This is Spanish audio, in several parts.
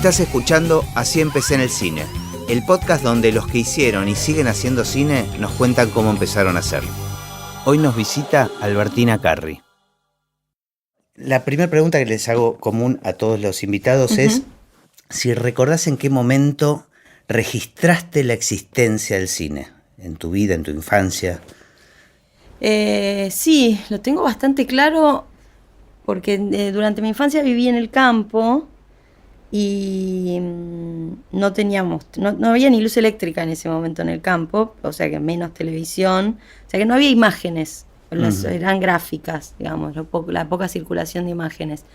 Estás escuchando Así empecé en el cine, el podcast donde los que hicieron y siguen haciendo cine nos cuentan cómo empezaron a hacerlo. Hoy nos visita Albertina Carri. La primera pregunta que les hago común a todos los invitados es si recordás en qué momento registraste la existencia del cine, en tu vida, en tu infancia. Sí, lo tengo bastante claro porque durante mi infancia viví en el campo y no había ni luz eléctrica en ese momento en el campo, o sea que menos televisión, o sea que no había imágenes, eran gráficas, digamos, la poca circulación de imágenes.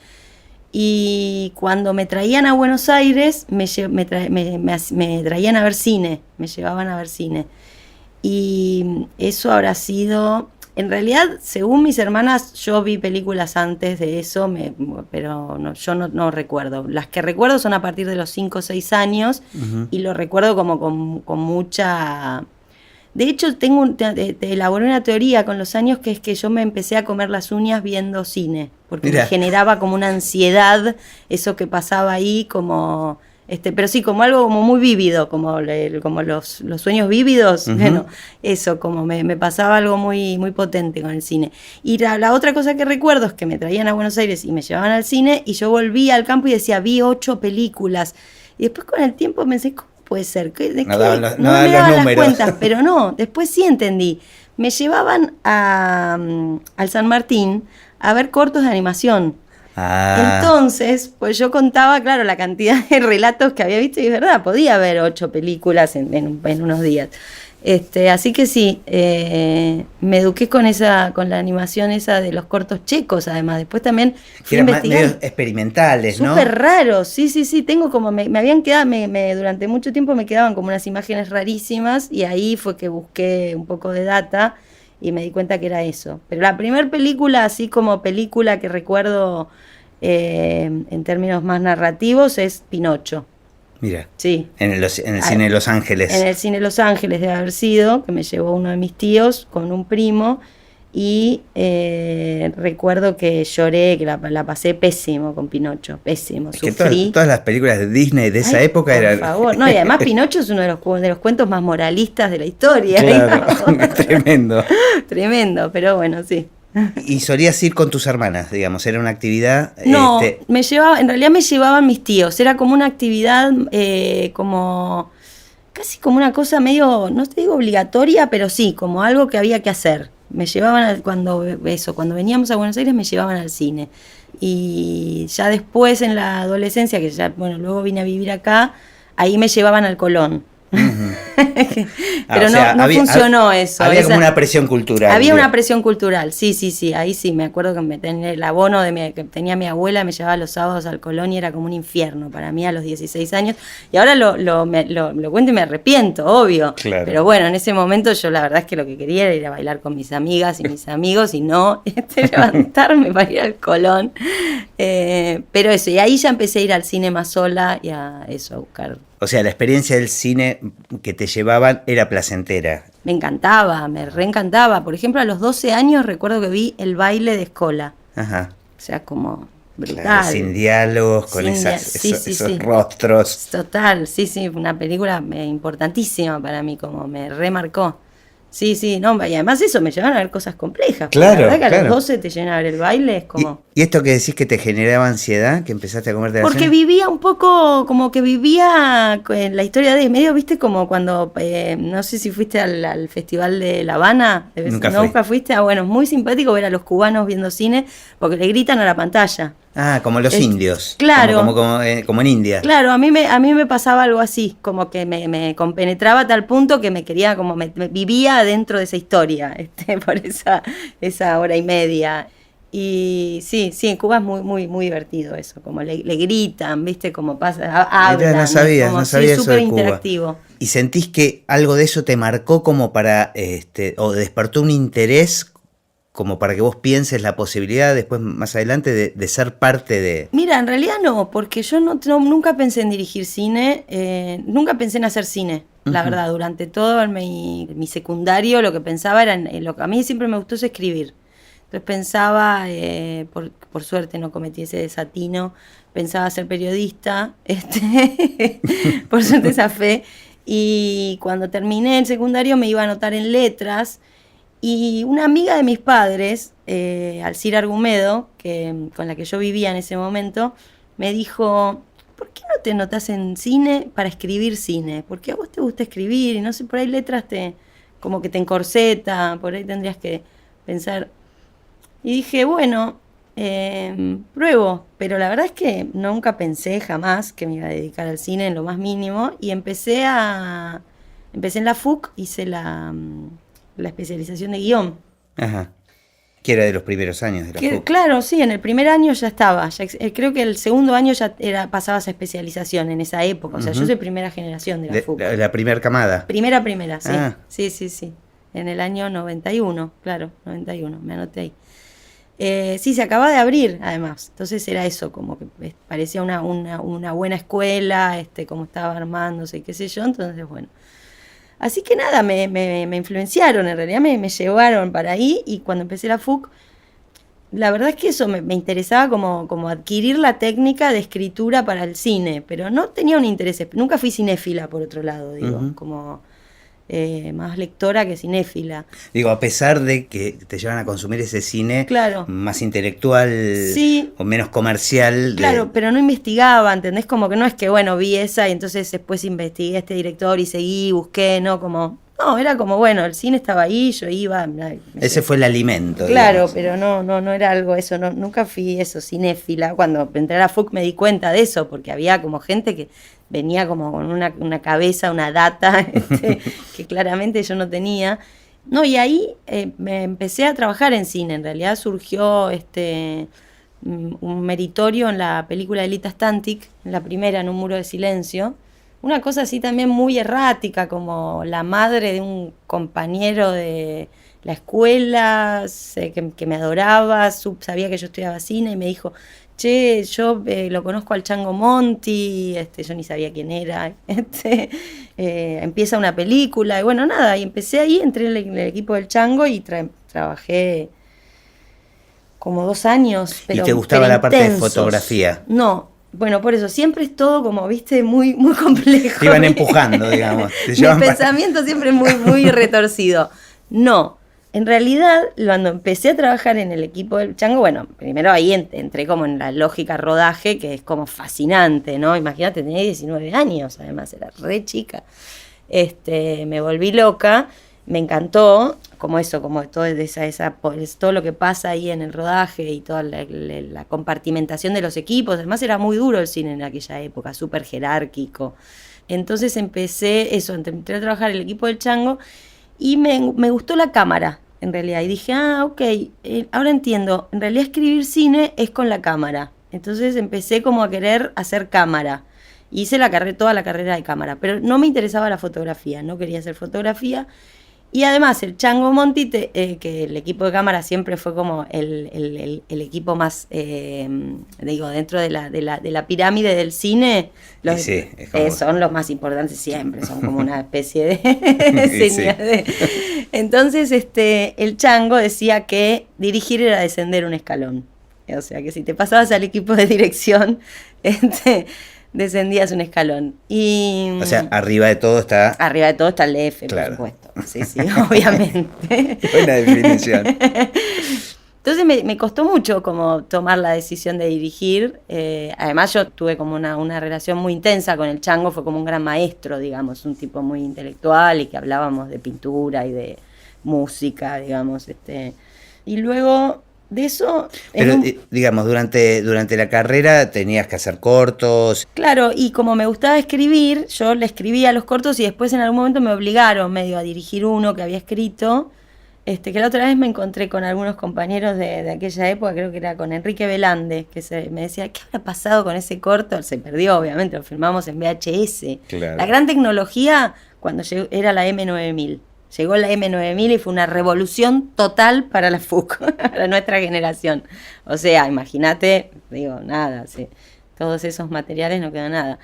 Y cuando me traían a Buenos Aires, me traían a ver cine, me llevaban a ver cine. Y eso habrá sido... En realidad, según mis hermanas, yo vi películas antes de eso, pero no, yo no recuerdo. Las que recuerdo son a partir de los 5 o 6 años, y lo recuerdo como con mucha... De hecho, elaboré una teoría con los años, que es que yo me empecé a comer las uñas viendo cine, porque me generaba como una ansiedad eso que pasaba ahí, como... pero sí, como algo como muy vívido, como los sueños vívidos, bueno, eso, como me pasaba algo muy, muy potente con el cine. Y la otra cosa que recuerdo es que me traían a Buenos Aires y me llevaban al cine, y yo volvía al campo y decía, vi 8 películas. Y después con el tiempo pensé, ¿cómo puede ser? No me daban las cuentas, pero no, después sí entendí. Me llevaban al San Martín a ver cortos de animación. Entonces, pues yo contaba, claro, la cantidad de relatos que había visto, y es verdad, podía ver 8 películas en unos días. Así que sí, me eduqué con la animación esa de los cortos checos, además. Después también fui investigando. Medio experimentales, ¿no? Súper raros, sí. Tengo como, me habían quedado, durante mucho tiempo me quedaban como unas imágenes rarísimas, y ahí fue que busqué un poco de data y me di cuenta que era eso. Pero la primera película, así como película que recuerdo en términos más narrativos, es Pinocho. Mira, sí. En el cine de Los Ángeles. En el cine Los Ángeles debe haber sido, que me llevó uno de mis tíos con un primo, y recuerdo que lloré, que la pasé pésimo con Pinocho, pésimo, es sufrí. Que todas las películas de Disney de esa época eran... Por favor, no, y además Pinocho es uno de los cuentos más moralistas de la historia. Claro, tremendo. Tremendo, pero bueno, sí. ¿Y solías ir con tus hermanas, digamos? ¿Era una actividad? No, en realidad me llevaban mis tíos. Era como una actividad como casi como una cosa medio, no te digo obligatoria, pero sí, como algo que había que hacer. Me llevaban cuando veníamos a Buenos Aires, me llevaban al cine. Y ya después, en la adolescencia, que ya, bueno, luego vine a vivir acá, ahí me llevaban al Colón. Pero no funcionó eso. Había como una presión cultural. Había una presión cultural, sí. Ahí sí, me acuerdo que tenía el abono que tenía mi abuela, me llevaba los sábados al Colón y era como un infierno para mí a los 16 años. Y ahora lo cuento y me arrepiento, obvio. Claro. Pero bueno, en ese momento yo la verdad es que lo que quería era ir a bailar con mis amigas y mis amigos, y no levantarme para ir al Colón. Pero eso, y ahí ya empecé a ir al cine más sola y a buscar. O sea, la experiencia del cine que te llevaban era placentera. Me encantaba, me reencantaba. Por ejemplo, a los 12 años recuerdo que vi El baile de Escola. Ajá. O sea, como brutal. Claro, sin diálogos, con esos rostros. Total, sí, una película importantísima para mí, como me remarcó. Sí, no, y además eso, me llevaban a ver cosas complejas. Claro, la verdad que a los 12 te llenan a ver el baile, es como... ¿Y esto que decís que te generaba ansiedad, que empezaste a comerte la Porque cena? vivía un poco, como que vivía en la historia de medio, viste, como cuando, no sé si fuiste al Festival de La Habana. ¿Nunca fuiste? Bueno, es muy simpático ver a los cubanos viendo cine, porque le gritan a la pantalla. Ah, como los indios. Claro. Como en India. Claro, a mí me pasaba algo así, como que me compenetraba a tal punto que me quería, como me vivía dentro de esa historia, por esa hora y media. Y sí, en Cuba es muy, muy, muy divertido eso, como le gritan, ¿viste? Como pasa, hablan. No sabía eso de súper Cuba. interactivo. ¿Y sentís que algo de eso te marcó como para, o despertó un interés como para que vos pienses la posibilidad después, más adelante, de ser parte de...? Mira, en realidad no, porque yo nunca pensé en dirigir cine, nunca pensé en hacer cine, la verdad. Durante todo mi secundario lo que pensaba era a mí siempre me gustó es escribir. Entonces pensaba, por suerte no cometí ese desatino, pensaba ser periodista, por suerte zafé. Y cuando terminé el secundario me iba a anotar en letras. Y una amiga de mis padres, Alcira Argumedo, con la que yo vivía en ese momento, me dijo, ¿por qué no te anotás en cine para escribir cine? Porque a vos te gusta escribir y no sé, por ahí letras como que te encorseta, por ahí tendrías que pensar. Y dije, bueno, pruebo, pero la verdad es que nunca pensé jamás que me iba a dedicar al cine en lo más mínimo y empecé en la FUC, hice la especialización de guión. Ajá. Que era de los primeros años de la FUC. Claro, sí, en el primer año ya estaba. Creo que el segundo año ya pasaba esa especialización en esa época. O sea, yo soy primera generación de la FUC. La primera camada. Primera, sí. Ah. Sí. En el año 91, claro, 91, me anoté ahí. Sí, se acaba de abrir, además. Entonces era eso, como que parecía una buena escuela, como estaba armándose, qué sé yo. Entonces, bueno. Así que nada, me influenciaron, en realidad me llevaron para ahí, y cuando empecé la FUC, la verdad es que eso me interesaba como adquirir la técnica de escritura para el cine, pero no tenía un interés, nunca fui cinéfila por otro lado, digo, como más lectora que cinéfila. Digo, a pesar de que te llevan a consumir ese cine más intelectual, sí, o menos comercial. Claro, pero no investigaba, ¿entendés? Como que no es que, bueno, vi esa y entonces después investigué a este director y seguí, busqué, ¿no? No, era como, bueno, el cine estaba ahí, yo iba. Ese fue el alimento. Claro, digamos. pero no era algo eso, nunca fui eso, cinéfila. Cuando entré a la FUC me di cuenta de eso, porque había como gente que venía como con una cabeza, una data, que claramente yo no tenía. No, y ahí me empecé a trabajar en cine. En realidad surgió un meritorio en la película de Lita Stantic, en la primera, En un muro de silencio. Una cosa así también muy errática, como la madre de un compañero de la escuela, que me adoraba, sabía que yo estudiaba cine y me dijo, che, yo lo conozco al Chango Monti, yo ni sabía quién era, empieza una película, y bueno, nada, y empecé ahí, entré en el equipo del Chango y trabajé como 2 años, pero ¿y te gustaba la parte de intensos. fotografía? No, bueno, por eso, siempre es todo como, viste, muy, muy complejo. Te iban empujando, digamos. Mi pensamiento siempre muy, muy retorcido. No, en realidad, cuando empecé a trabajar en el equipo del Chango, bueno, primero ahí entré como en la lógica rodaje, que es como fascinante, ¿no? Imagínate, tenía 19 años, además, era re chica. Me volví loca, me encantó, como eso, como todo todo lo que pasa ahí en el rodaje y toda la compartimentación de los equipos. Además era muy duro el cine en aquella época, súper jerárquico. Entonces entré a trabajar en el equipo del Chango y me gustó la cámara, en realidad. Y dije, ok, ahora entiendo, en realidad escribir cine es con la cámara. Entonces empecé como a querer hacer cámara. Hice toda la carrera de cámara, pero no me interesaba la fotografía, no quería hacer fotografía. Y además el Chango Monti, que el equipo de cámara siempre fue como el equipo más, dentro de la pirámide del cine, son los más importantes siempre, son como una especie de señal. Entonces el Chango decía que dirigir era descender un escalón. O sea que si te pasabas al equipo de dirección, descendías un escalón. O sea, arriba de todo está... Arriba de todo está el F, claro. Por supuesto. Sí, obviamente. Buena definición. Entonces me costó mucho como tomar la decisión de dirigir. Además yo tuve como una relación muy intensa con el Chango, fue como un gran maestro, digamos, un tipo muy intelectual y que hablábamos de pintura y de música, digamos. Y luego... de eso... Pero, digamos, durante la carrera tenías que hacer cortos. Claro, y como me gustaba escribir, yo le escribía los cortos y después en algún momento me obligaron medio a dirigir uno que había escrito, que la otra vez me encontré con algunos compañeros de aquella época, creo que era con Enrique Velande, que me decía, ¿qué habrá pasado con ese corto? Se perdió, obviamente, lo filmamos en VHS. Claro. La gran tecnología cuando era la M9000. Llegó la M9000 y fue una revolución total para la FUC, para nuestra generación. O sea, imagínate, nada, sí. todos esos materiales no quedó nada.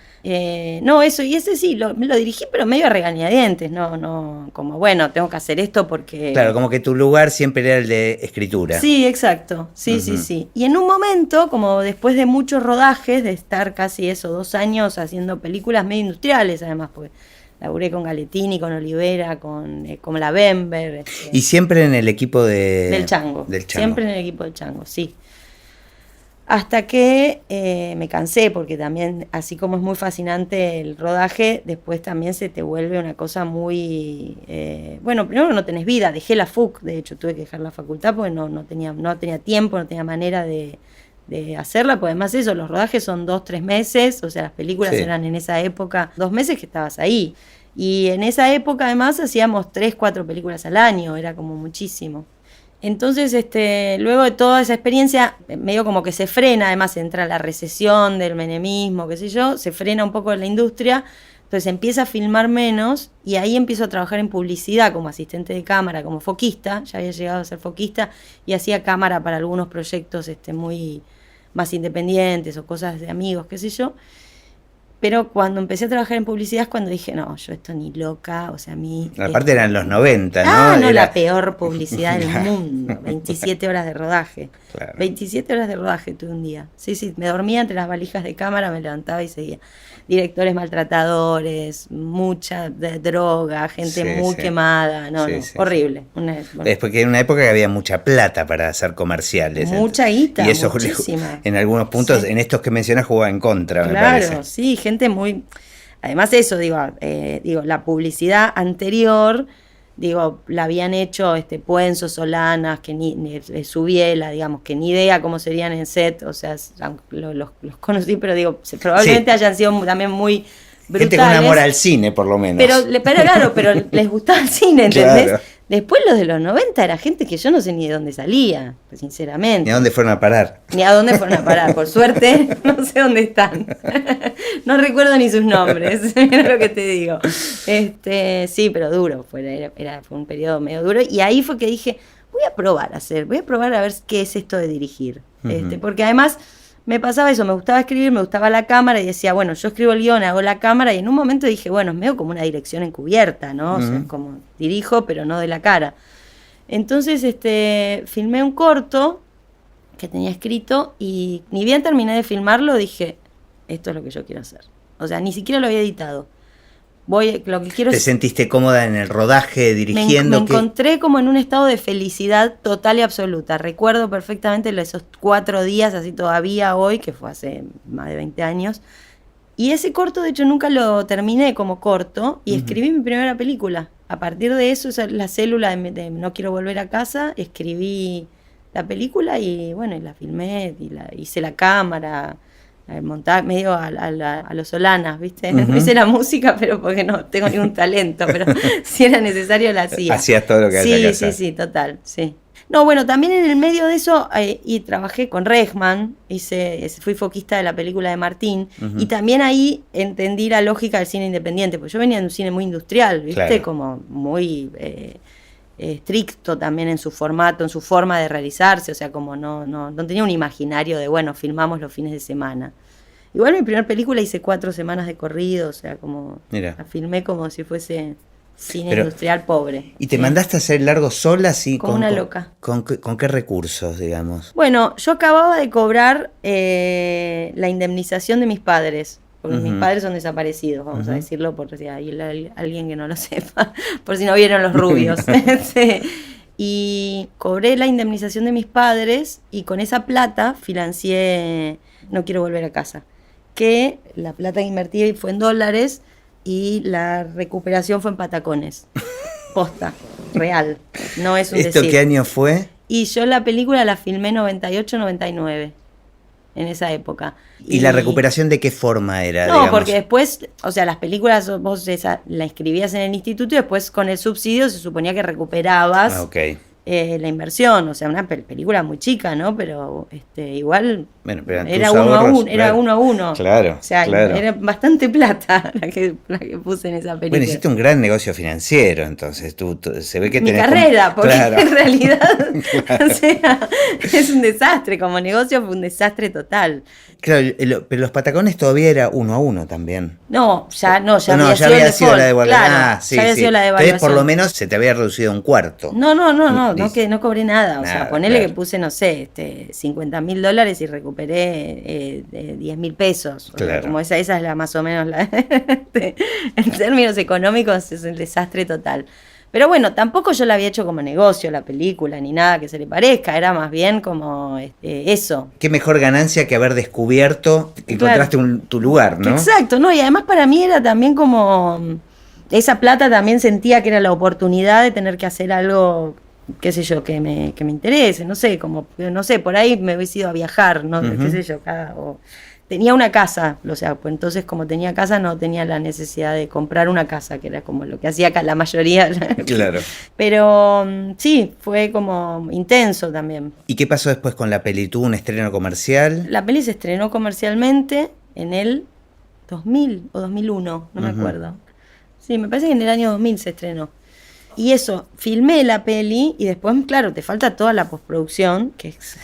No, eso, y ese sí, lo dirigí, pero medio a regañadientes, no, como bueno, tengo que hacer esto porque... Claro, como que tu lugar siempre era el de escritura. Sí, exacto, sí. Y en un momento, como después de muchos rodajes, de estar casi 2 años haciendo películas medio industriales, además, pues laburé con Galetini, con Olivera, con la Bember. Y siempre en el equipo del Chango. Siempre en el equipo del Chango, sí. Hasta que me cansé, porque también, así como es muy fascinante el rodaje, después también se te vuelve una cosa muy... bueno, primero no tenés vida, dejé la FUC, de hecho tuve que dejar la facultad porque no tenía tiempo, no tenía manera de hacerla, porque además eso, los rodajes son 2-3 meses, o sea, las películas eran en esa época 2 meses que estabas ahí. Y en esa época además hacíamos 3-4 películas al año, era como muchísimo. Entonces, luego de toda esa experiencia, medio como que se frena, además entra la recesión del menemismo, qué sé yo, se frena un poco la industria, entonces empieza a filmar menos y ahí empiezo a trabajar en publicidad como asistente de cámara, como foquista, ya había llegado a ser foquista y hacía cámara para algunos proyectos muy más independientes o cosas de amigos, qué sé yo. Pero cuando empecé a trabajar en publicidad es cuando dije, no, yo esto ni loca, o sea, a mí... Aparte eran los 90, ¿no? No, era la peor publicidad del mundo, 27 horas de rodaje. Claro. 27 horas de rodaje tuve un día. Sí, me dormía entre las valijas de cámara, me levantaba y seguía. Directores maltratadores, mucha droga, gente muy quemada, horrible. Es porque en una época que había mucha plata para hacer comerciales. Mucha guita, y eso muchísima. En algunos puntos, en estos que mencionas, jugaba en contra, me parece. Claro, sí, gente muy... Además eso, digo, la publicidad anterior, la habían hecho Puenzo, Solanas, que ni Subiela, digamos, que ni idea cómo serían en set, o sea, los conocí, pero probablemente hayan sido también muy brutales. Gente con amor al cine, por lo menos. Pero les gustaba el cine, ¿entendés? Claro. Después los de los 90 era gente que yo no sé ni de dónde salía, pues, sinceramente. Ni a dónde fueron a parar. Por suerte, no sé dónde están. No recuerdo ni sus nombres, es lo que te digo. Sí, pero duro, fue un periodo medio duro. Y ahí fue que dije, voy a probar a ver qué es esto de dirigir. Uh-huh. Porque además me pasaba eso, me gustaba escribir, me gustaba la cámara y decía, bueno, yo escribo el guión, hago la cámara y en un momento dije, bueno, es medio como una dirección encubierta, ¿no? Uh-huh. O sea, como dirijo, pero no de la cara. Entonces, filmé un corto que tenía escrito y ni bien terminé de filmarlo, dije, esto es lo que yo quiero hacer. O sea, ni siquiera lo había editado. Lo que quiero ¿Te sentiste cómoda en el rodaje, dirigiendo? Me encontré como en un estado de felicidad total y absoluta. Recuerdo perfectamente esos 4 días, así todavía hoy, que fue hace más de 20 años. Y ese corto, de hecho, nunca lo terminé como corto y escribí mi primera película. A partir de eso, esa es la célula de No quiero volver a casa, escribí la película y bueno, y la filmé, hice la cámara... montar medio a los Solanas, ¿viste? Uh-huh. No hice la música, pero porque no tengo ningún talento, pero si era necesario la hacía. Hacías todo lo que había que hacer. Sí, total, sí. No, bueno, también en el medio de eso, y trabajé con Rejman, fui foquista de la película de Martín, uh-huh. Y también ahí entendí la lógica del cine independiente, porque yo venía de un cine muy industrial, ¿viste? Claro. Como muy... estricto también en su formato, en su forma de realizarse, o sea, como no tenía un imaginario de, bueno, filmamos los fines de semana. Igual mi primera película hice 4 semanas de corrido, o sea, como la filmé como si fuese cine industrial pobre. ¿Y te mandaste a hacer largo sola? Así, como una loca. ¿Con qué recursos, digamos? Bueno, yo acababa de cobrar la indemnización de mis padres. Porque mis padres son desaparecidos, vamos a decirlo, por si hay alguien que no lo sepa, por si no vieron Los Rubios. Sí. Y cobré la indemnización de mis padres y con esa plata financié No quiero volver a casa. Que la plata que invertí fue en dólares y la recuperación fue en patacones. Posta, real, no es un ¿Esto decir. qué año fue? Y yo la película la filmé 98-99. En esa época. ¿Y la recuperación de qué forma era? No, digamos? Porque después, o sea, las películas vos la inscribías en el instituto y después con el subsidio se suponía que recuperabas la inversión, o sea, una película muy chica, ¿no? Pero igual Bueno, pero era uno a ahorros, uno, era claro. 1-1. Claro, O sea, claro. era bastante plata la que puse en esa película. Bueno, hiciste un gran negocio financiero, entonces se ve que Mi tenés carrera, porque claro. en realidad, Claro. o sea, es un desastre, como negocio fue un desastre total. Claro, pero los patacones todavía era 1-1 también. No, ya no, ya No, había ya sido el había sido la default, devaluación. claro, Ah, sí, ya había sí. sido la Entonces, por lo devaluación. menos se te había reducido a un cuarto. No, Dice. que no cobré nada, o sea, Nada, ponele claro. que puse, no sé, $50.000 y recuperé 10.000 pesos. O sea, Claro. como esa es la más o menos la en términos económicos es un desastre total. Pero bueno, tampoco yo la había hecho como negocio la película, ni nada que se le parezca, era más bien como eso. Qué mejor ganancia que haber descubierto que Claro. encontraste tu lugar, ¿no? Exacto, ¿no? Y además para mí era también como, esa plata también sentía que era la oportunidad de tener que hacer algo, qué sé yo, que me interese, no sé, como, no sé, por ahí me hubiese ido a viajar, no, qué sé yo, tenía una casa, o sea, pues entonces como tenía casa no tenía la necesidad de comprar una casa, que era como lo que hacía acá la mayoría. Claro. Pero sí, fue como intenso también. ¿Y qué pasó después con la peli? ¿Tuvo un estreno comercial? La peli se estrenó comercialmente en el 2000 o 2001, no me acuerdo. Sí, me parece que en el año 2000 se estrenó. Y eso, filmé la peli y después, claro, te falta toda la postproducción, que es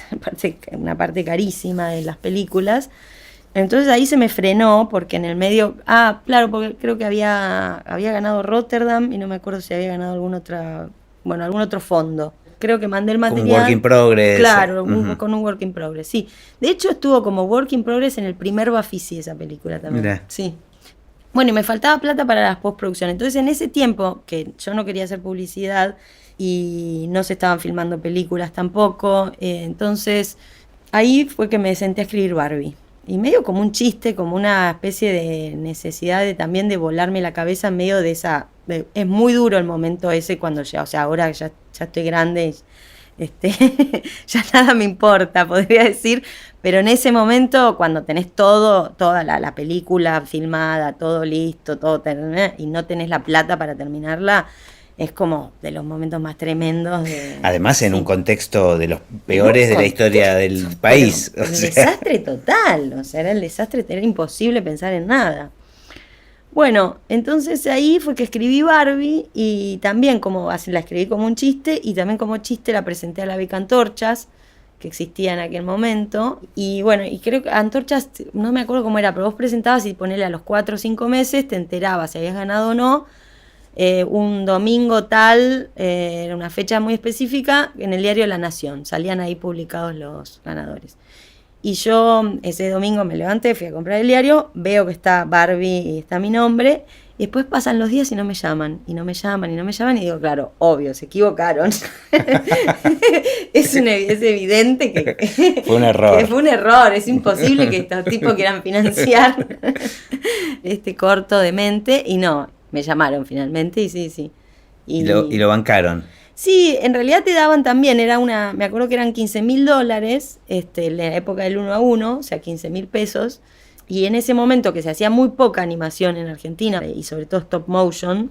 una parte carísima de las películas. Entonces ahí se me frenó porque en el medio... Ah, claro, porque creo que había ganado Rotterdam y no me acuerdo si había ganado algún otro fondo. Creo que mandé el material. Un work in progress. Claro, con un work in progress, sí. De hecho estuvo como work in progress en el primer Bafisi esa película también. Mirá. Sí. Bueno, y me faltaba plata para las postproducciones. Entonces en ese tiempo, que yo no quería hacer publicidad y no se estaban filmando películas tampoco, entonces ahí fue que me senté a escribir Barbie. Y medio como un chiste, como una especie de necesidad también de volarme la cabeza en medio de esa... es muy duro el momento ese cuando ya, o sea, ahora ya estoy grande, ya nada me importa, podría decir, pero en ese momento cuando tenés toda la película filmada, todo listo, y no tenés la plata para terminarla, es como de los momentos más tremendos. Además, en sí. un contexto de los peores de la historia del país. Pero, desastre total, o sea, era el desastre, era imposible pensar en nada. Bueno, entonces ahí fue que escribí Barbie y también la escribí como un chiste y también como chiste la presenté a la beca Antorchas, que existía en aquel momento. Y bueno, y creo que Antorchas, no me acuerdo cómo era, pero vos presentabas y ponele a los 4 o 5 meses, te enterabas si habías ganado o no. Un domingo tal, era una fecha muy específica, en el diario La Nación, salían ahí publicados los ganadores. Y yo ese domingo me levanté, fui a comprar el diario, veo que está Barbie y está mi nombre, y después pasan los días y no me llaman, y y digo, claro, obvio, se equivocaron. es evidente que fue un error. Que fue un error, es imposible que estos tipos quieran financiar este corto de mente, y no, me llamaron finalmente, y sí. Y lo bancaron. Sí, en realidad te daban también, me acuerdo que eran $15.000, en la época del 1-1, o sea, 15.000 pesos, y en ese momento que se hacía muy poca animación en Argentina, y sobre todo stop motion,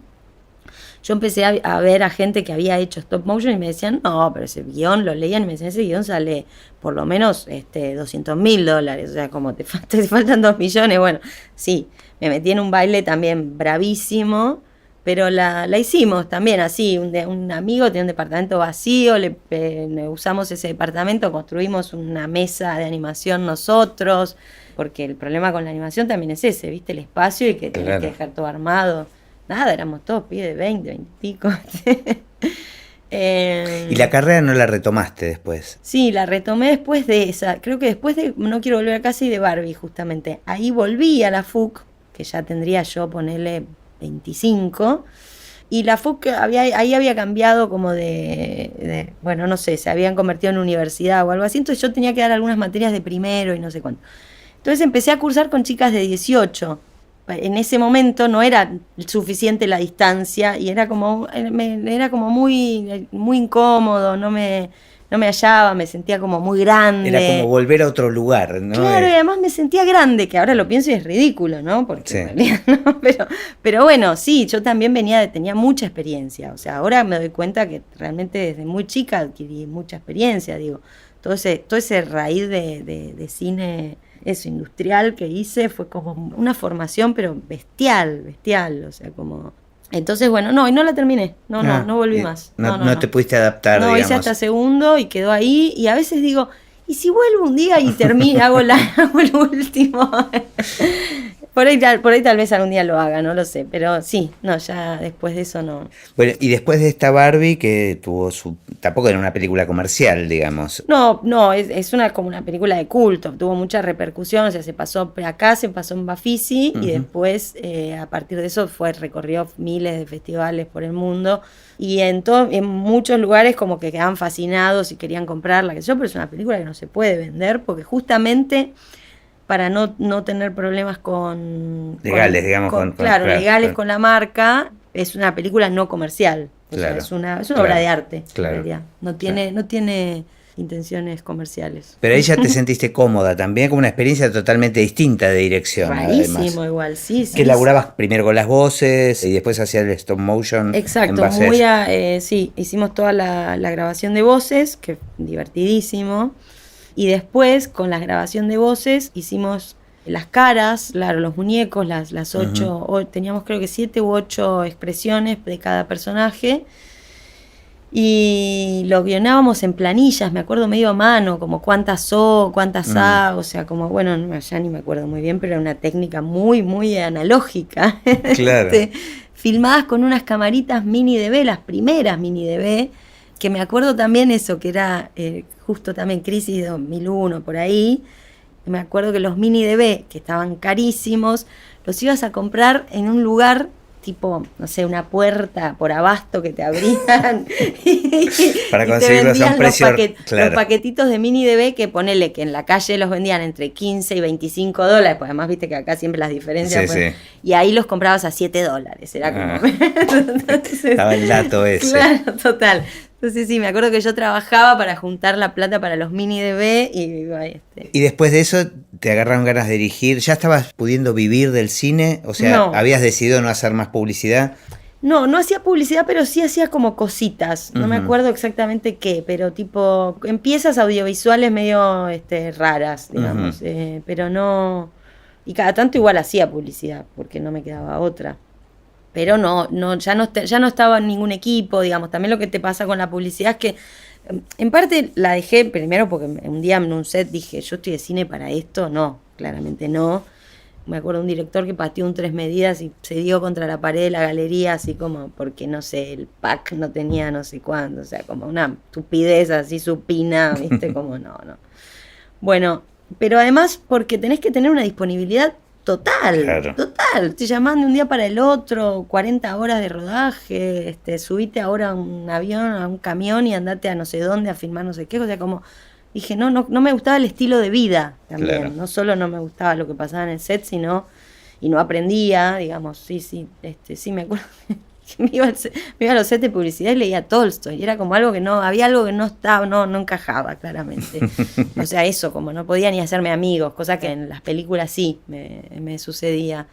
yo empecé a ver a gente que había hecho stop motion y me decían, no, pero ese guión, lo leían y me decían, ese guión sale por lo menos $200.000, o sea, como te faltan 2 millones, bueno, sí, me metí en un baile también bravísimo. Pero la hicimos también así, un amigo tenía un departamento vacío, usamos ese departamento, construimos una mesa de animación nosotros, porque el problema con la animación también es ese, ¿viste? El espacio y que tenés que dejar todo armado. Nada, éramos todos pibes de 20 y pico. ¿Y la carrera no la retomaste después? Sí, la retomé después de esa, creo que después de No quiero volver a casa y de Barbie justamente. Ahí volví a la FUC, que ya tendría yo ponerle 25, y la FUC ahí había cambiado como bueno, no sé, se habían convertido en universidad o algo así, entonces yo tenía que dar algunas materias de primero y no sé cuánto. Entonces empecé a cursar con chicas de 18. En ese momento no era suficiente la distancia y era como muy, muy incómodo, no me no me hallaba, me sentía como muy grande. Era como volver a otro lugar, ¿no? Claro, y además me sentía grande, que ahora lo pienso y es ridículo, ¿no? Porque en realidad no, pero bueno, sí, yo también tenía mucha experiencia. O sea, ahora me doy cuenta que realmente desde muy chica adquirí mucha experiencia, digo. Todo ese raíz de cine, eso, industrial que hice, fue como una formación, pero bestial, o sea, como... Entonces, bueno, y no la terminé, no volví más. No te pudiste adaptar, digamos. Hice hasta segundo y quedó ahí, y a veces digo, ¿y si vuelvo un día y termino, hago el último? Por ahí tal vez algún día lo haga, no lo sé, pero sí, ya después de eso no. Bueno, y después de esta Barbie que tuvo tampoco era una película comercial, digamos. No, es como una película de culto, tuvo mucha repercusión, o sea, se pasó en Bafisi, y después a partir de eso recorrió miles de festivales por el mundo, y en muchos lugares como que quedaban fascinados y querían comprarla, pero es una película que no se puede vender porque justamente para no tener problemas legales, digamos. Legales con la marca, es una película no comercial. Claro, es una obra de arte, claro, en realidad. No tiene intenciones comerciales. Pero ahí ya te sentiste cómoda también, como una experiencia totalmente distinta de dirección. Rarísimo, además. Igual, sí. Que laburabas primero con las voces y después hacías el stop motion. Exacto, sí, hicimos toda la grabación de voces, que divertidísimo. Y después, con la grabación de voces, hicimos las caras, claro, los muñecos, las 8, teníamos creo que 7 u 8 expresiones de cada personaje. Y lo guionábamos en planillas, me acuerdo medio a mano, como cuántas O, cuántas A, o sea, como, bueno, ya ni me acuerdo muy bien, pero era una técnica muy, muy analógica. Claro. Filmadas con unas camaritas mini DV, las primeras mini DV, que me acuerdo también eso, que era justo también Crisis 2001, por ahí. Me acuerdo que los mini DV, que estaban carísimos, los ibas a comprar en un lugar tipo, no sé, una puerta por Abasto que te abrían para conseguirlos a un precio, los paquetitos de mini DV que ponele que en la calle los vendían entre 15 y 25 dólares, pues además viste que acá siempre las diferencias, sí. Y ahí los comprabas a 7 dólares, era como... Entonces, estaba el dato ese. Claro, total. Entonces sí, me acuerdo que yo trabajaba para juntar la plata para los mini DV y después de eso te agarraron ganas de dirigir. ¿Ya estabas pudiendo vivir del cine? O sea, ¿habías decidido no hacer más publicidad? No hacía publicidad, pero sí hacía como cositas. No me acuerdo exactamente qué, pero tipo en piezas audiovisuales medio raras, digamos. Pero no... Y cada tanto igual hacía publicidad, porque no me quedaba otra. Pero ya no estaba en ningún equipo, digamos. También lo que te pasa con la publicidad es que, en parte la dejé primero porque un día en un set dije, yo estoy de cine para esto. No, claramente no. Me acuerdo de un director que pateó un 3 medidas y se dio contra la pared de la galería, así como porque, no sé, el pack no tenía no sé cuándo. O sea, como una estupidez así supina, ¿viste? Como no. Bueno, pero además porque tenés que tener una disponibilidad total, claro. Total. Te llaman de un día para el otro, 40 horas de rodaje, subite ahora a un avión, a un camión y andate a no sé dónde a filmar no sé qué. O sea, como dije, no me gustaba el estilo de vida también. Claro. No solo no me gustaba lo que pasaba en el set, sino, y no aprendía, digamos, sí, me acuerdo que me iba a los sets de publicidad y leía Tolstoy, y era como había algo que no estaba, no encajaba claramente. O sea, eso, como no podía ni hacerme amigos, cosa que en las películas sí me sucedía.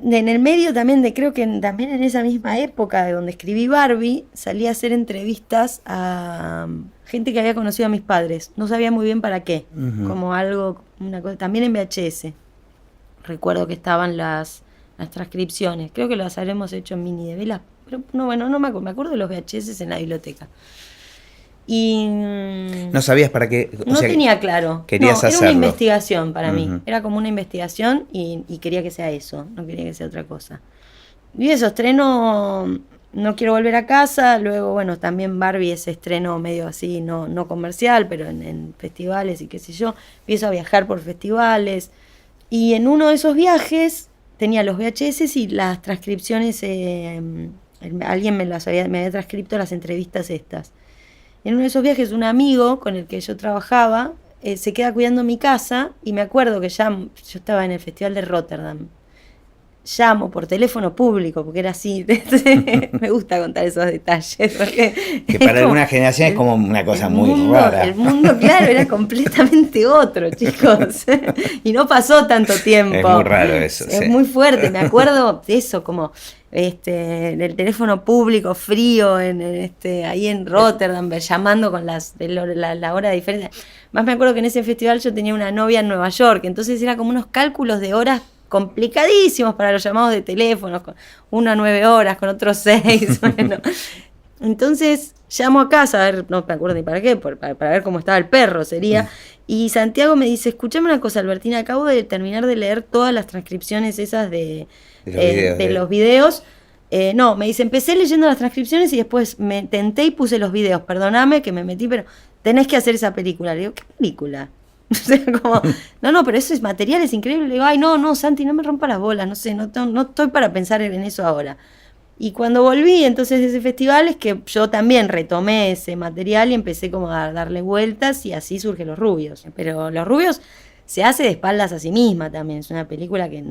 En el medio también creo que también en esa misma época de donde escribí Barbie, salí a hacer entrevistas a gente que había conocido a mis padres. No sabía muy bien para qué, como algo, una cosa, también en VHS. Recuerdo que estaban las transcripciones, creo que las habremos hecho en mini DV, pero no me acuerdo de los VHS en la biblioteca. Y no sabías para qué, tenía claro. Querías hacerlo. Era una investigación para mí, era como una investigación y quería que sea eso, no quería que sea otra cosa. Y eso, estreno No quiero volver a casa, luego bueno, también Barbie ese estreno medio así, no comercial, pero en festivales y qué sé yo, empiezo a viajar por festivales, y en uno de esos viajes tenía los VHS y las transcripciones, alguien me había transcripto las entrevistas estas. En uno de esos viajes un amigo con el que yo trabajaba se queda cuidando mi casa, y me acuerdo que yo estaba en el Festival de Rotterdam. llamo por teléfono público, porque era así. Me gusta contar esos detalles. Porque que para algunas generaciones es como una cosa muy rara. El mundo, claro, era completamente otro, chicos. Y no pasó tanto tiempo. Es muy raro eso. Es muy fuerte. Me acuerdo de eso, como del teléfono público frío ahí en Rotterdam, llamando con la hora de diferencia. Más me acuerdo que en ese festival yo tenía una novia en Nueva York, entonces era como unos cálculos de horas complicadísimos para los llamados de teléfono, con uno a 9 horas, con otro 6, bueno. Entonces llamo a casa, a ver, no me acuerdo ni para qué, para ver cómo estaba el perro sería, y Santiago me dice, escuchame una cosa, Albertina, acabo de terminar de leer todas las transcripciones esas de los videos. No, me dice, empecé leyendo las transcripciones y después me tenté y puse los videos, perdóname que me metí, pero tenés que hacer esa película. Le digo, ¿qué película? O sea, como, no, pero eso es material, es increíble. Le digo, ay, no, Santi, no me rompa las bolas, no sé, no estoy para pensar en eso ahora. Y cuando volví entonces de ese festival es que yo también retomé ese material y empecé como a darle vueltas y así surgen Los Rubios. Pero Los Rubios se hace de espaldas a sí misma también. Es una película que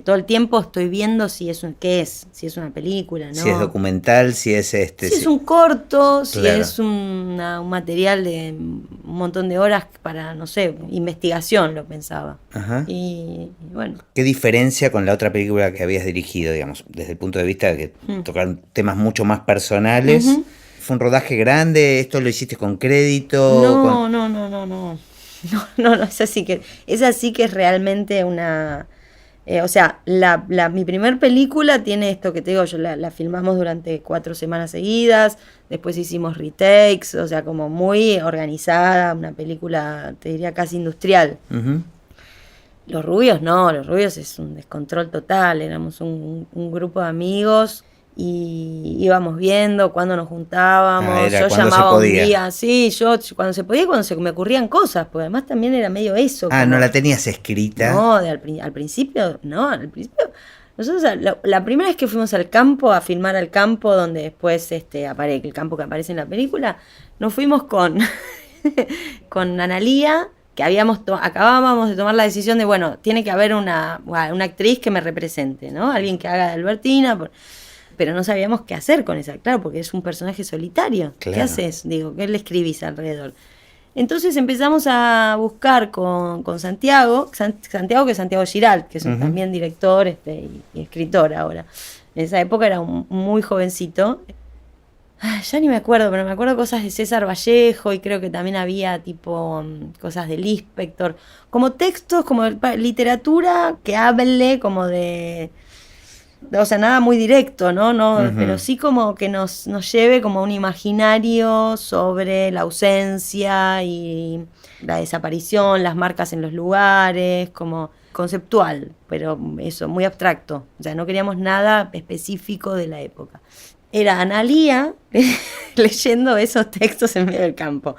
todo el tiempo estoy viendo si es una película, ¿no? Si es documental, si es si es un corto, si claro. es un material de un montón de horas para, no sé, investigación, lo pensaba. Ajá. Y bueno. ¿Qué diferencia con la otra película que habías dirigido, digamos, desde el punto de vista de que tocaron temas mucho más personales? ¿Fue un rodaje grande? ¿Esto lo hiciste con crédito? No, es así que es realmente una... o sea, mi primer película tiene esto que te digo, yo la filmamos durante 4 semanas seguidas, después hicimos retakes, o sea, como muy organizada, una película, te diría, casi industrial. Uh-huh. Los Rubios es un descontrol total, éramos un grupo de amigos y íbamos viendo cuándo nos juntábamos, yo llamaba un día, sí, yo cuando se podía, cuando se me ocurrían cosas, porque además también era medio eso. Ah, como, ¿no la tenías escrita? No, al principio, nosotros la primera vez que fuimos al campo, a filmar al campo, donde después el campo que aparece en la película, nos fuimos con Analía, que acabábamos de tomar la decisión de, bueno, tiene que haber una actriz que me represente, ¿no? Alguien que haga de Albertina, pero no sabíamos qué hacer con esa, claro, porque es un personaje solitario. Claro. ¿Qué haces? Digo, ¿qué le escribís alrededor? Entonces empezamos a buscar con Santiago, que es Santiago Giralt, que es también director y escritor ahora. En esa época era muy jovencito. Ya ni me acuerdo, pero me acuerdo cosas de César Vallejo y creo que también había tipo cosas del Inspector. Como textos, como literatura que hable como de... O sea, nada muy directo, ¿no? Pero sí como que nos lleve como a un imaginario sobre la ausencia y la desaparición, las marcas en los lugares, como conceptual, pero eso, muy abstracto. O sea, no queríamos nada específico de la época. Era Analía leyendo esos textos en medio del campo.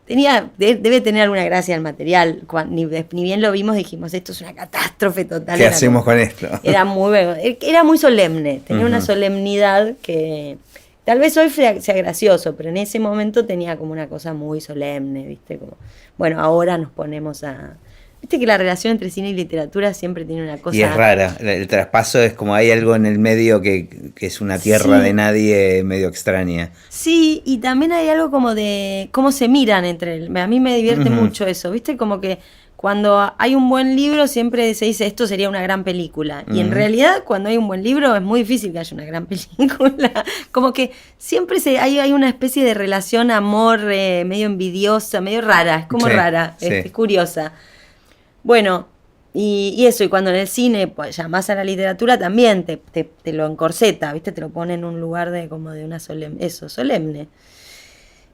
Debe tener alguna gracia el material. Ni bien lo vimos dijimos, esto es una catástrofe total. ¿Qué hacemos con esto? Era muy solemne, tenía una solemnidad que tal vez hoy sea gracioso, pero en ese momento tenía como una cosa muy solemne, ¿viste? Como, bueno, ahora nos ponemos a... Viste que la relación entre cine y literatura siempre tiene una cosa... Y es rara, el traspaso es como hay algo en el medio que es una tierra de nadie medio extraña. Sí, y también hay algo como de cómo se miran entre a mí me divierte mucho eso, ¿viste? Como que cuando hay un buen libro siempre se dice esto sería una gran película. Y en realidad cuando hay un buen libro es muy difícil que haya una gran película. Como que siempre hay una especie de relación amor medio envidiosa, medio rara, es como rara, es curiosa. Bueno, y eso, y cuando en el cine pues, llamás a la literatura también te lo encorseta, ¿viste? Te lo pone en un lugar de como de una solemne.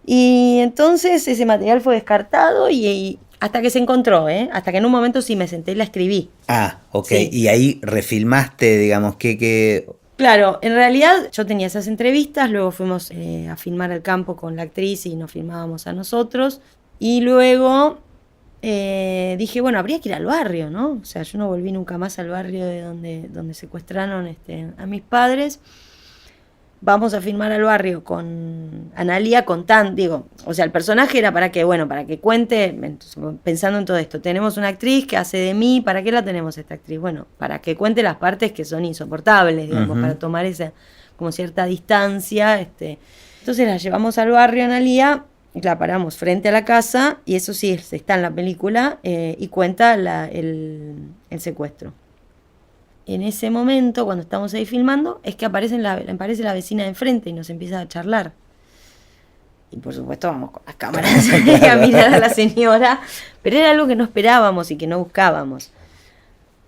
Y entonces ese material fue descartado y hasta que se encontró, hasta que en un momento sí me senté y la escribí. Ah, ok, sí. Y ahí refilmaste, digamos, que... Claro, en realidad yo tenía esas entrevistas, luego fuimos a filmar al campo con la actriz y nos filmábamos a nosotros, y luego... dije, bueno, habría que ir al barrio, ¿no? O sea, yo no volví nunca más al barrio de donde secuestraron a mis padres. vamos a filmar al barrio con Analía contando, o sea, el personaje era para que cuente, pensando en todo esto, tenemos una actriz que hace de mí, ¿para qué la tenemos esta actriz? Bueno, para que cuente las partes que son insoportables, digamos, para tomar esa como cierta distancia, Entonces la llevamos al barrio Analía, la paramos frente a la casa, y eso sí está en la película, y cuenta el secuestro. En ese momento, cuando estamos ahí filmando, es que aparece la vecina de enfrente y nos empieza a charlar. Y por supuesto vamos con las cámaras a mirar a la señora, pero era algo que no esperábamos y que no buscábamos.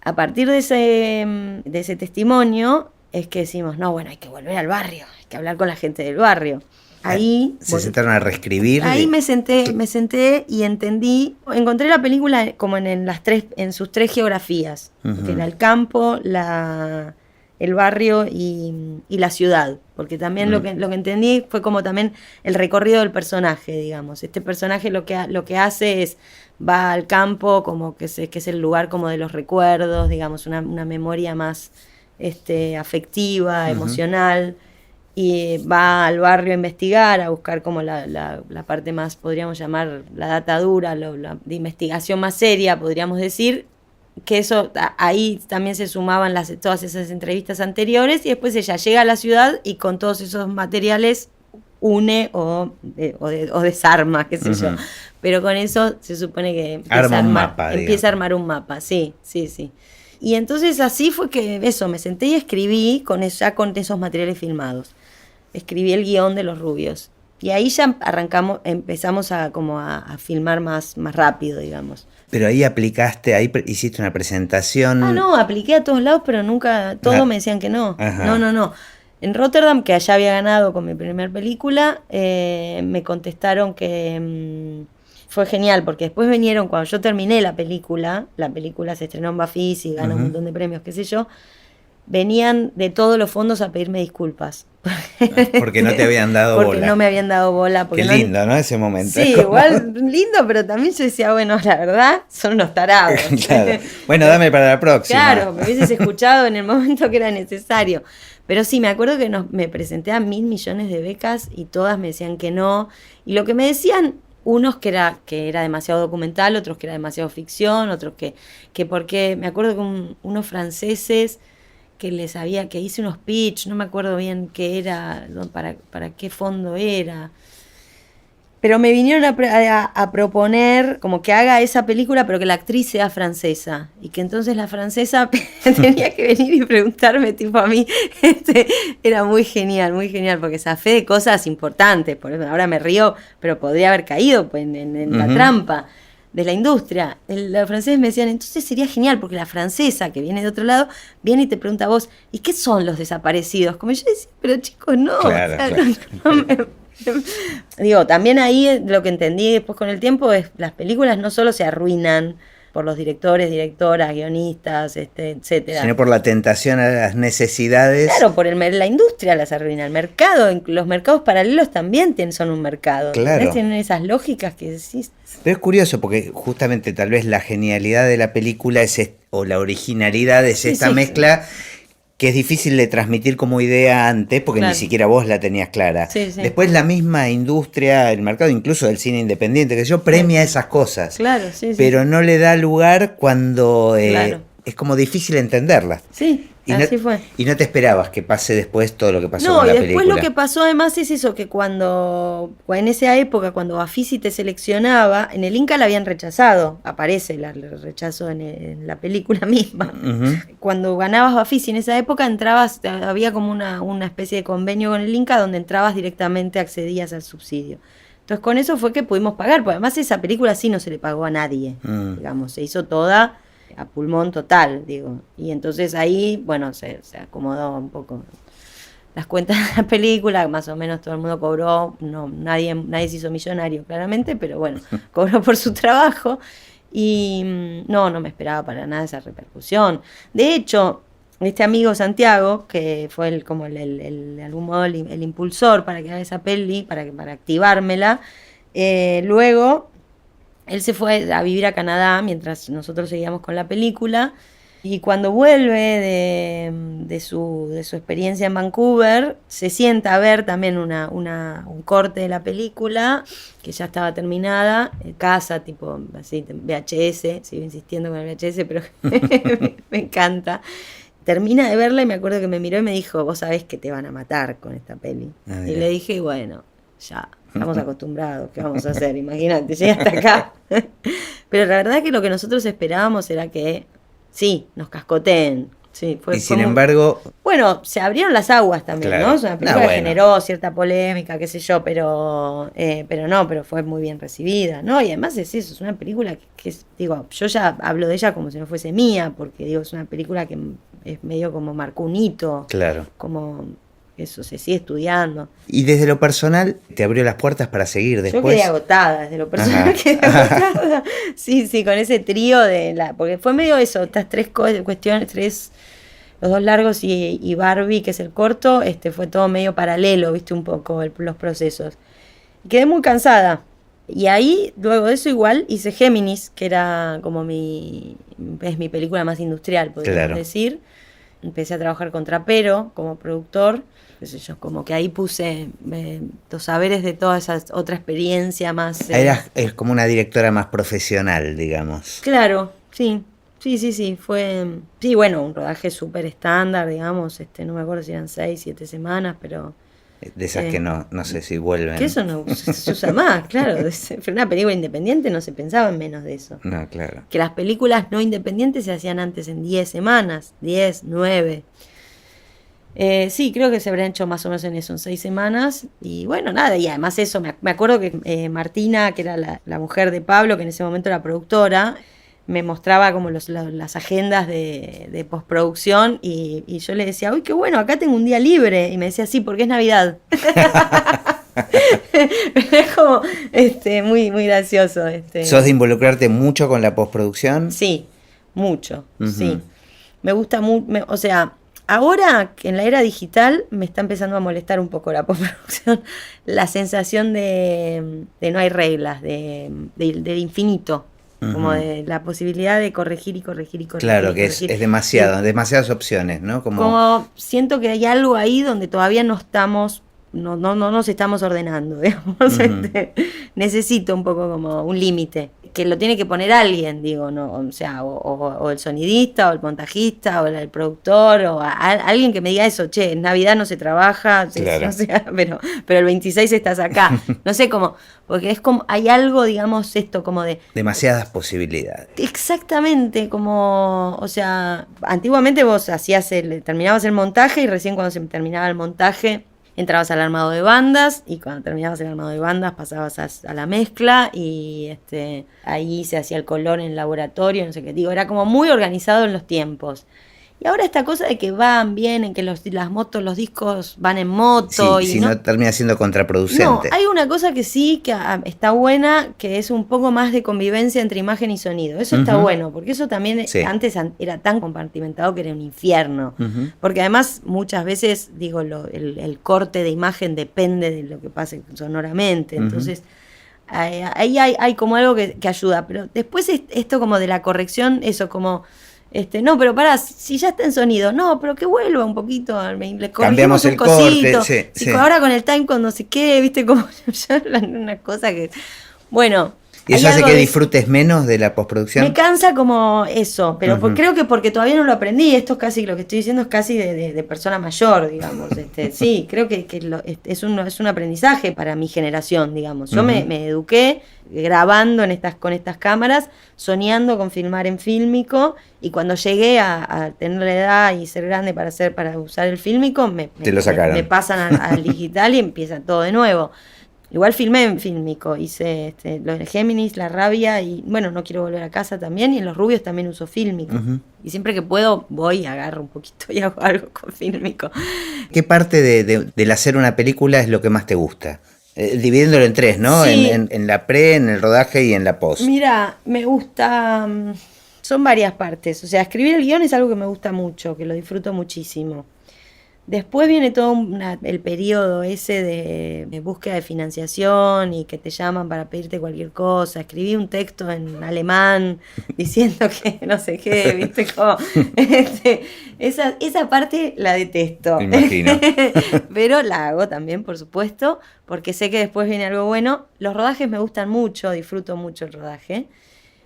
A partir de ese testimonio es que decimos, no, bueno, hay que volver al barrio, hay que hablar con la gente del barrio. Ahí se sentaron a reescribir. Ahí me senté y encontré la película como en sus 3 geografías, que era el campo, el barrio y la ciudad, porque también lo que entendí fue como también el recorrido del personaje, digamos. Este personaje lo que hace es, va al campo como que es el lugar como de los recuerdos, digamos, una memoria más afectiva, emocional, y va al barrio a investigar, a buscar como la parte más, podríamos llamar, la data dura, la de investigación más seria, podríamos decir, que eso, ahí también se sumaban todas esas entrevistas anteriores, y después ella llega a la ciudad y con todos esos materiales une o desarma, qué sé yo. Pero con eso se supone que empieza a armar un mapa, sí. Y entonces así fue que me senté y escribí con esos materiales filmados. Escribí el guión de Los Rubios. Y ahí ya empezamos a filmar más rápido, digamos. Pero ahí hiciste una presentación. No, apliqué a todos lados, pero nunca, todos me decían que no. Ajá. No. En Rotterdam, que allá había ganado con mi primer película, me contestaron que fue genial, porque después vinieron, cuando yo terminé la película se estrenó en Bafis y ganó un montón de premios, qué sé yo, venían de todos los fondos a pedirme disculpas. Porque no te habían dado bola. Porque no me habían dado bola. Qué lindo, ¿no? Ese momento. Sí, igual lindo, pero también yo decía, bueno, la verdad, son unos tarados. Claro. Bueno, dame para la próxima. Claro, me hubieses escuchado en el momento que era necesario. Pero sí, me acuerdo que me presenté a 1.000 millones de becas y todas me decían que no. Y lo que me decían, unos que era demasiado documental, otros que era demasiado ficción, otros que porque, me acuerdo que unos franceses que hice unos pitch, no me acuerdo bien qué era, para qué fondo era, pero me vinieron a proponer como que haga esa película, pero que la actriz sea francesa, y que entonces la francesa tenía que venir y preguntarme, tipo a mí, era muy genial, porque zafé de cosas importantes, por eso ahora me río, pero podría haber caído pues, en la trampa de la industria. Los franceses me decían, entonces sería genial, porque la francesa, que viene de otro lado, viene y te pregunta a vos, ¿y qué son los desaparecidos? Como yo decía, pero chicos, no. Claro, claro. Digo, también ahí lo que entendí después con el tiempo es, las películas no solo se arruinan por los directores, directoras, guionistas, etcétera, sino por la tentación a las necesidades. Claro, por la industria las arruina, el mercado, los mercados paralelos también son un mercado. Claro. Tienen esas lógicas que decís. Pero es curioso porque justamente tal vez la genialidad de la película o la originalidad es esta mezcla que es difícil de transmitir como idea antes, porque ni siquiera vos la tenías clara. Después la misma industria, el mercado incluso del cine independiente, que yo premia esas cosas. Claro, pero no le da lugar cuando es como difícil entenderlas. Sí, así fue. Y no te esperabas que pase después todo lo que pasó con la película. No, y después lo que pasó además es eso, que en esa época, cuando Bafisi te seleccionaba, en el Inca la habían rechazado, aparece el rechazo en la película misma. Cuando ganabas Bafisi en esa época, había como una especie de convenio con el Inca donde entrabas directamente, accedías al subsidio. Entonces con eso fue que pudimos pagar, porque además esa película sí no se le pagó a nadie, digamos, se hizo toda a pulmón total, digo. Y entonces ahí, bueno, se acomodó un poco las cuentas de la película, más o menos todo el mundo cobró, nadie se hizo millonario, claramente, pero bueno, cobró por su trabajo. Y no me esperaba para nada esa repercusión. De hecho, este amigo Santiago, que fue de algún modo el impulsor para que haga esa peli, para activármela, luego él se fue a vivir a Canadá mientras nosotros seguíamos con la película, Y cuando vuelve de su experiencia en Vancouver, se sienta a ver también un corte de la película que ya estaba terminada, en casa, tipo así, VHS, sigo insistiendo con el VHS, pero me encanta. Termina de verla y me acuerdo que me miró y me dijo, vos sabés que te van a matar con esta peli. Y le dije, bueno, ya, estamos acostumbrados, ¿qué vamos a hacer? Imagínate, llegué hasta acá. Pero la verdad es que lo que nosotros esperábamos era que, sí, nos cascoteen. Sí, y sin embargo... Bueno, se abrieron las aguas también, claro. ¿no? Es una película que generó cierta polémica, qué sé yo, pero fue muy bien recibida, ¿no? Y además es eso, es una película que digo, yo ya hablo de ella como si no fuese mía, porque digo, es una película que es medio como marcó un hito. Claro. Como eso, se sigue estudiando. Y desde lo personal, ¿te abrió las puertas para seguir después? Yo quedé agotada, desde lo personal quedé agotada. Sí, con ese trío porque fue medio eso, estas tres cuestiones, los dos largos y Barbie, que es el corto, fue todo medio paralelo, viste, un poco los procesos. Quedé muy cansada. Y ahí, luego de eso, igual hice Géminis, que era como es mi película más industrial, podríamos decir. Empecé a trabajar con Trapero como productor, qué sé yo, como que ahí puse los saberes de toda esa otra experiencia más... Es como una directora más profesional, digamos. Claro, sí, fue... Sí, bueno, un rodaje súper estándar, digamos, no me acuerdo si eran 6, 7 semanas, pero... De esas que no sé si vuelven. Que eso no se usa más, claro. Pero una película independiente no se pensaba en menos de eso. No, claro. Que las películas no independientes se hacían antes en 10 semanas, 10, 9. Sí, creo que se habrían hecho más o menos en eso, en 6 semanas. Y bueno, nada, y además eso, me acuerdo que Martina, que era la mujer de Pablo, que en ese momento era productora, me mostraba como las agendas de postproducción y yo le decía, uy, qué bueno, acá tengo un día libre. Y me decía, sí, porque es Navidad. Es como muy, muy gracioso. ¿Sos de involucrarte mucho con la postproducción? Sí, mucho, sí. Me gusta mucho, o sea, ahora que en la era digital me está empezando a molestar un poco la postproducción, la sensación de no hay reglas, de infinito. Como de la posibilidad de corregir y corregir y corregir. Claro, que es demasiadas opciones, ¿no? Como siento que hay algo ahí donde todavía no nos estamos ordenando, digamos. Necesito un poco como un límite, que lo tiene que poner alguien, digo, no, o sea, o el sonidista, o el montajista, o el productor, o alguien que me diga eso, che, en Navidad no se trabaja, claro. O sea, pero el 26 estás acá. No sé cómo, porque es como, hay algo, digamos, esto como de... Demasiadas posibilidades. Exactamente, como, o sea, antiguamente vos terminabas el montaje y recién cuando se terminaba el montaje entrabas al armado de bandas y cuando terminabas el armado de bandas pasabas a la mezcla y ahí se hacía el color en el laboratorio, no sé qué, digo, era como muy organizado en los tiempos. Y ahora esta cosa de que vienen, que las motos, los discos van en moto. Sí, y si no termina siendo contraproducente. No, hay una cosa que sí, que está buena, que es un poco más de convivencia entre imagen y sonido. Eso está bueno, porque eso también antes era tan compartimentado que era un infierno. Porque además muchas veces, digo, el corte de imagen depende de lo que pase sonoramente. Entonces, ahí hay como algo que ayuda. Pero después esto como de la corrección, eso como... no, pero pará, si ya está en sonido, no, pero que vuelva un poquito, le cambiamos el corte, sí. Ahora con el time, con no sé qué, viste, como ya una cosa que, bueno. ¿Y eso hace que disfrutes menos de la postproducción? Me cansa como eso, pero creo que porque todavía no lo aprendí, esto es casi, lo que estoy diciendo es casi de persona mayor, digamos. Sí, creo que es un aprendizaje para mi generación, digamos. Yo me eduqué grabando con estas cámaras, soñando con filmar en fílmico, y cuando llegué a tener la edad y ser grande para usar el fílmico, me pasan al digital y empieza todo de nuevo. Igual filmé en fílmico, hice lo de Géminis, La Rabia, y bueno, No quiero volver a casa también, y en Los Rubios también uso fílmico. Y siempre que puedo voy, agarro un poquito y hago algo con fílmico. ¿Qué parte del hacer una película es lo que más te gusta? Dividiéndolo en tres, ¿no? Sí. En la pre, en el rodaje y en la post. Mira, me gusta... son varias partes. O sea, escribir el guión es algo que me gusta mucho, que lo disfruto muchísimo. Después viene todo el periodo ese de búsqueda de financiación y que te llaman para pedirte cualquier cosa. Escribí un texto en alemán diciendo que no sé qué, ¿viste? Como, esa parte la detesto. Me imagino. Pero la hago también, por supuesto, porque sé que después viene algo bueno. Los rodajes me gustan mucho, disfruto mucho el rodaje.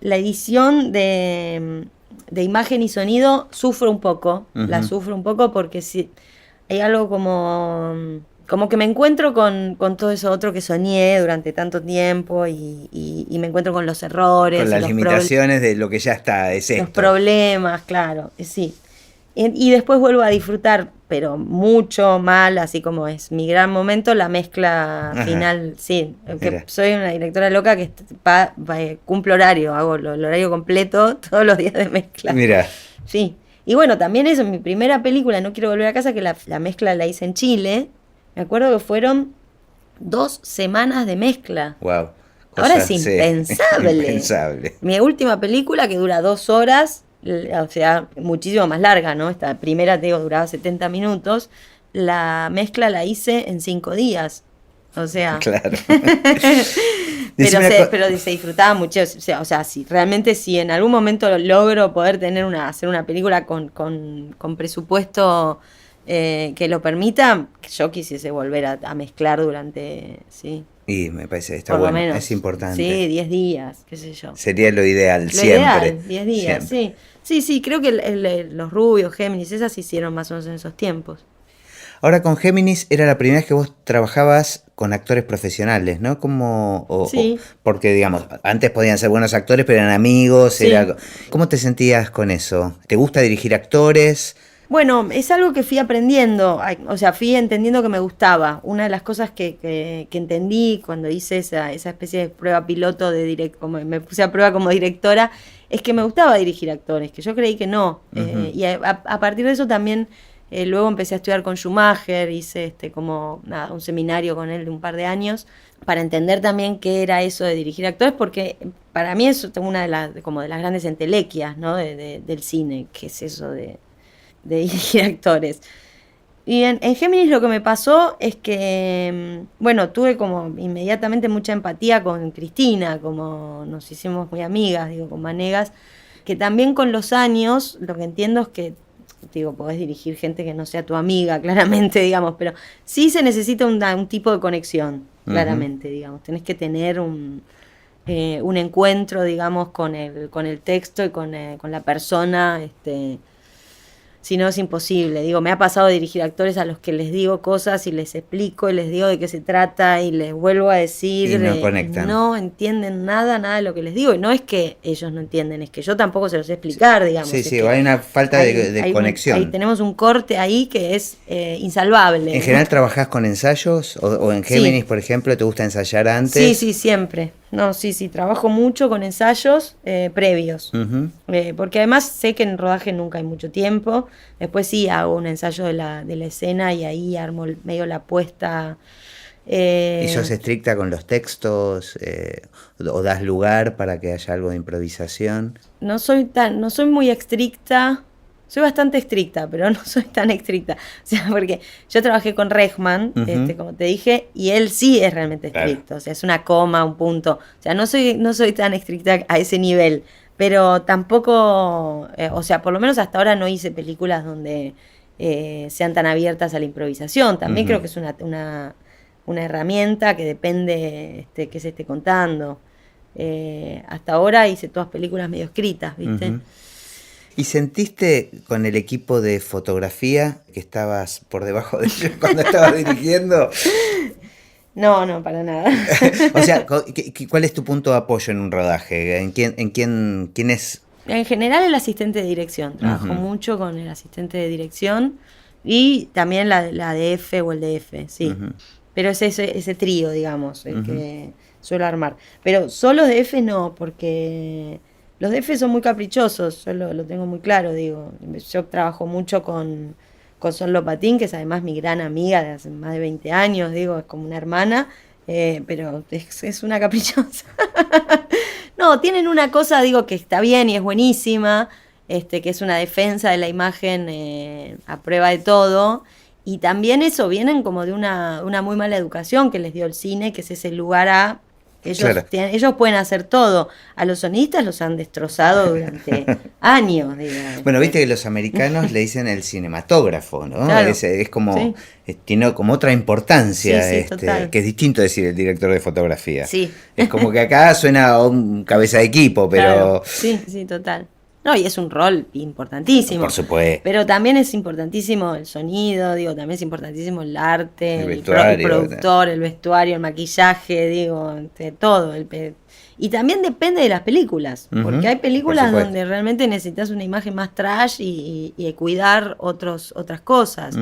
La edición de imagen y sonido sufro un poco, la sufro un poco porque si hay algo como que me encuentro con todo eso otro que soñé durante tanto tiempo y me encuentro con los errores. Con las limitaciones de lo que ya está, es esto. Los problemas, claro, sí. Y después vuelvo a disfrutar, pero mucho mal, así como es mi gran momento, la mezcla final, sí. Que soy una directora loca que cumple horario, hago el horario completo todos los días de mezcla. Mira. Sí. Y bueno, también eso, mi primera película, No quiero volver a casa, que la mezcla la hice en Chile. Me acuerdo que fueron 2 semanas de mezcla. Wow. Ahora es impensable. Impensable. Mi última película, que dura 2 horas, o sea, muchísimo más larga, ¿no? Esta primera, te digo, duraba 70 minutos. La mezcla la hice en 5 días. O sea... Claro. pero se disfrutaba mucho. O sea, realmente si en algún momento logro poder hacer una película con presupuesto que lo permita, yo quisiese volver a mezclar durante, sí. Y me parece, está bueno, menos. Es importante. Sí, 10 días, qué sé yo. Sería lo ideal, siempre. Ideal, 10 días, siempre. Sí. Sí, creo que los Rubios, Géminis, esas se hicieron más o menos en esos tiempos. Ahora con Géminis era la primera vez que vos trabajabas con actores profesionales, ¿no? Sí. Porque, digamos, antes podían ser buenos actores, pero eran amigos. Sí. ¿Cómo te sentías con eso? ¿Te gusta dirigir actores? Bueno, es algo que fui aprendiendo, o sea, fui entendiendo que me gustaba. Una de las cosas que entendí cuando hice esa especie de prueba piloto como me puse a prueba como directora, es que me gustaba dirigir actores, que yo creí que no. Y a partir de eso también luego empecé a estudiar con Schumacher, hice un seminario con él de un par de años para entender también qué era eso de dirigir actores, porque para mí es una de las grandes entelequias, ¿no? del cine, que es eso de dirigir actores. Y en Géminis lo que me pasó es que, bueno, tuve como inmediatamente mucha empatía con Cristina, como nos hicimos muy amigas, con Vanegas, que también con los años lo que entiendo es que, podés dirigir gente que no sea tu amiga, claramente, digamos, pero sí se necesita un tipo de conexión, claramente, digamos. Tenés que tener un encuentro, digamos, con el texto y con la persona, si no es imposible. Me ha pasado a dirigir actores a los que les digo cosas y les explico y les digo de qué se trata y les vuelvo a decir. Y no conectan. No entienden nada de lo que les digo. Y no es que ellos no entienden, es que yo tampoco se los sé explicar, digamos. Sí, hay una falta de conexión. Ahí tenemos un corte ahí que es insalvable. ¿En general trabajás con ensayos? ¿O en Géminis, por ejemplo, te gusta ensayar antes? Sí, siempre. No, sí, trabajo mucho con ensayos previos, porque además sé que en rodaje nunca hay mucho tiempo. Después sí hago un ensayo de la escena y ahí armo medio la puesta. ¿Y sos estricta con los textos o das lugar para que haya algo de improvisación? No soy muy estricta. Soy bastante estricta, pero no soy tan estricta. O sea, porque yo trabajé con Rejman, como te dije, y él sí es realmente estricto. Claro. O sea, es una coma, un punto. O sea, no soy tan estricta a ese nivel. Pero tampoco, o sea, por lo menos hasta ahora no hice películas donde sean tan abiertas a la improvisación. También creo que es una herramienta que depende qué se esté contando. Hasta ahora hice todas películas medio escritas, ¿viste? ¿Y sentiste con el equipo de fotografía que estabas por debajo de ellos cuando estabas dirigiendo? No, para nada. O sea, ¿cuál es tu punto de apoyo en un rodaje? ¿En quién es? En general el asistente de dirección. Trabajo mucho con el asistente de dirección y también la DF o el DF, sí. Pero es ese trío, digamos, el que suelo armar. Pero solo DF no, porque los DF son muy caprichosos, yo lo tengo muy claro, Yo trabajo mucho con Sol Lopatín, que es además mi gran amiga de hace más de 20 años, es como una hermana, pero es una caprichosa. No, tienen una cosa, que está bien y es buenísima, que es una defensa de la imagen a prueba de todo, Y también eso, vienen como de una muy mala educación que les dio el cine, que es ese lugar a... Ellos pueden hacer todo. A los sonidistas los han destrozado durante años, digo. Bueno, viste que los americanos le dicen el cinematógrafo, ¿no? Claro. Es como, tiene como otra importancia, total. que es distinto decir el director de fotografía. Sí. Es como que acá suena a un cabeza de equipo, pero... Claro. Sí, total. No, y es un rol importantísimo. Por supuesto. Pero también es importantísimo el sonido, digo, también es importantísimo el arte, el productor, el vestuario, el maquillaje, digo, todo. Y también depende de las películas, porque hay películas donde realmente necesitas una imagen más trash y cuidar otras cosas.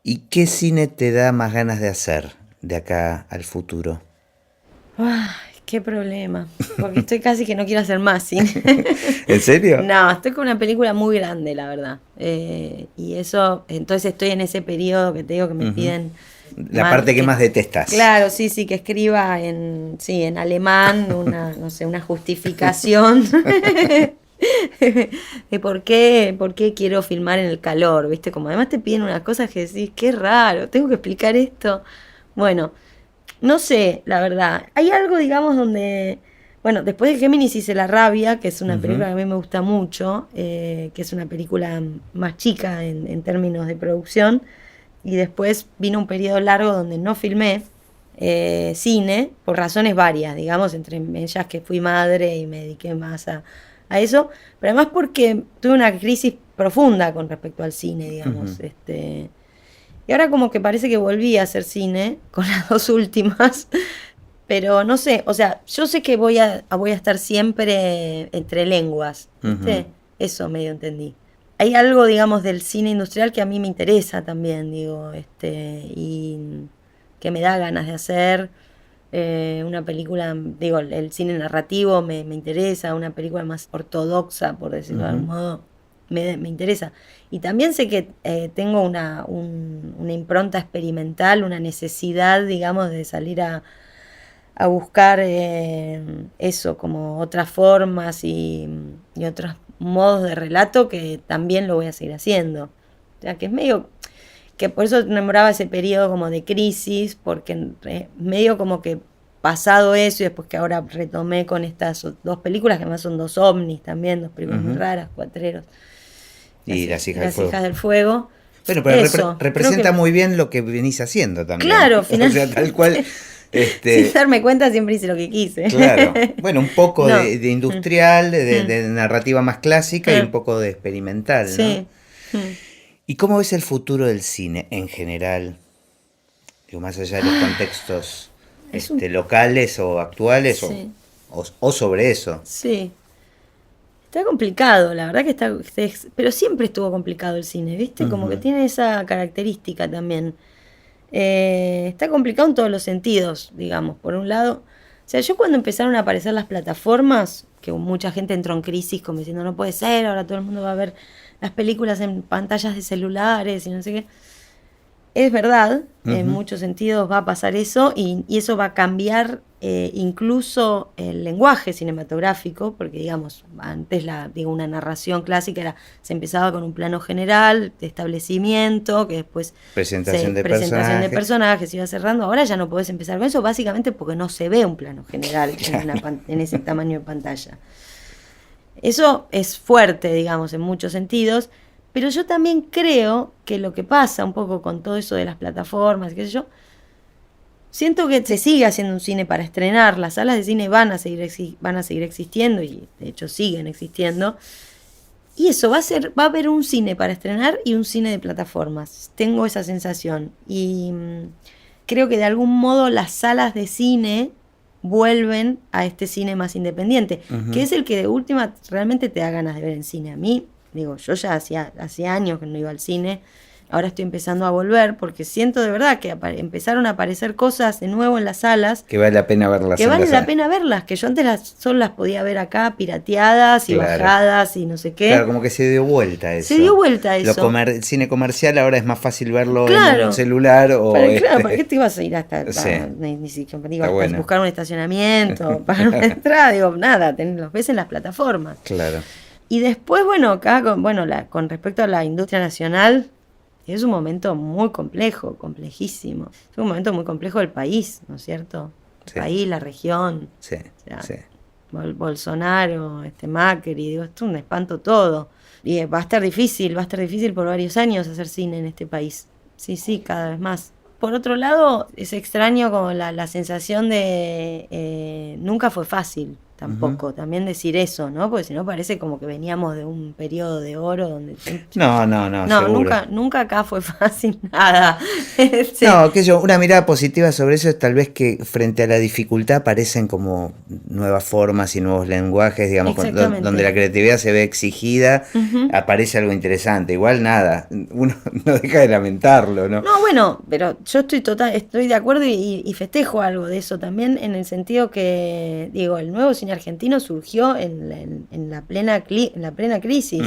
¿Y qué cine te da más ganas de hacer de acá al futuro? Ay, qué problema, porque estoy casi que no quiero hacer más cine. ¿En serio? No, estoy con una película muy grande, la verdad. Y eso, entonces estoy en ese periodo que te digo que me piden... La parte que más detestas. Claro, sí, que escriba en alemán una justificación de por qué quiero filmar en el calor, ¿viste? Como además te piden unas cosas que decís, qué raro, tengo que explicar esto. Bueno, no sé, la verdad. Hay algo, digamos, donde... Bueno, después de Géminis hice La Rabia, que es una película que a mí me gusta mucho, que es una película más chica en términos de producción. Y después vino un periodo largo donde no filmé cine, por razones varias, digamos, entre ellas que fui madre y me dediqué más a eso, pero además porque tuve una crisis profunda con respecto al cine, digamos. Y ahora como que parece que volví a hacer cine con las dos últimas, pero no sé, o sea, yo sé que voy a estar siempre entre lenguas, ¿viste? Eso medio entendí. Hay algo, digamos, del cine industrial que a mí me interesa también, digo, y que me da ganas de hacer. Una película, digo, el cine narrativo me interesa, una película más ortodoxa, por decirlo de algún modo, me interesa. Y también sé que tengo una impronta experimental, una necesidad, digamos, de salir a buscar eso, como otras formas y otros modos de relato que también lo voy a seguir haciendo. O sea, que es medio... que por eso nombraba ese periodo como de crisis, porque medio como que pasado eso y después que ahora retomé con estas dos películas, que además son dos ovnis también, dos películas muy raras, cuatreros. Y Las hijas del fuego. Bueno, pero representa muy bien lo que venís haciendo también. Claro, finalmente. O sea, tal cual... Sin darme cuenta siempre hice lo que quise. Claro, bueno, un poco de industrial, de narrativa más clásica y un poco de experimental, ¿no? Sí. ¿Y cómo ves el futuro del cine en general? Digo, más allá de los contextos locales o actuales o sobre eso. Sí. Está complicado, la verdad que está, pero siempre estuvo complicado el cine, ¿viste? Como que tiene esa característica también. Está complicado en todos los sentidos, digamos. Por un lado, o sea, yo cuando empezaron a aparecer las plataformas, que mucha gente entró en crisis como diciendo, no puede ser, ahora todo el mundo va a ver las películas en pantallas de celulares y no sé qué. Es verdad, en muchos sentidos va a pasar eso y eso va a cambiar incluso el lenguaje cinematográfico, porque digamos, antes una narración clásica se empezaba con un plano general de establecimiento, que después presentación de personajes, iba cerrando. Ahora ya no podés empezar con eso, básicamente porque no se ve un plano general en ese tamaño de pantalla. Eso es fuerte, digamos, en muchos sentidos. Pero yo también creo que lo que pasa un poco con todo eso de las plataformas, qué sé yo, siento que se sigue haciendo un cine para estrenar, las salas de cine van a seguir existiendo y de hecho siguen existiendo. Y eso va a haber un cine para estrenar y un cine de plataformas. Tengo esa sensación. Y creo que de algún modo las salas de cine vuelven a este cine más independiente, que es el que de última realmente te da ganas de ver en cine. A mí, digo, yo ya hacía años que no iba al cine, ahora estoy empezando a volver porque siento de verdad que empezaron a aparecer cosas de nuevo en las salas. Que vale la pena verlas. Que vale la pena verlas, que yo antes solo las podía ver acá pirateadas y bajadas y no sé qué. Claro, como que se dio vuelta eso. Se dio vuelta eso. El cine comercial ahora es más fácil verlo en un celular o... Claro, ¿para qué te ibas a ir hasta ni siquiera buscar un estacionamiento, pagar una entrada? Digo, nada, los ves en las plataformas. Claro. Y después, bueno, acá con respecto a la industria nacional, es un momento muy complejo, complejísimo. Es un momento muy complejo del país, ¿no es cierto? El país, la región. Sí, O sea, sí. Bolsonaro, Macri, digo, esto es un espanto todo. Y va a estar difícil por varios años hacer cine en este país. Sí, cada vez más. Por otro lado, es extraño como la sensación de nunca fue fácil tampoco, también decir eso, ¿no? Porque si no parece como que veníamos de un periodo de oro donde... No, seguro. Nunca acá fue fácil nada. Sí. No, una mirada positiva sobre eso es tal vez que frente a la dificultad aparecen como nuevas formas y nuevos lenguajes, digamos, donde la creatividad se ve exigida, aparece algo interesante. Igual nada, uno no deja de lamentarlo, ¿no? No, bueno, pero yo estoy de acuerdo y festejo algo de eso también, en el sentido que, digo, el nuevo cine argentino surgió en la plena crisis,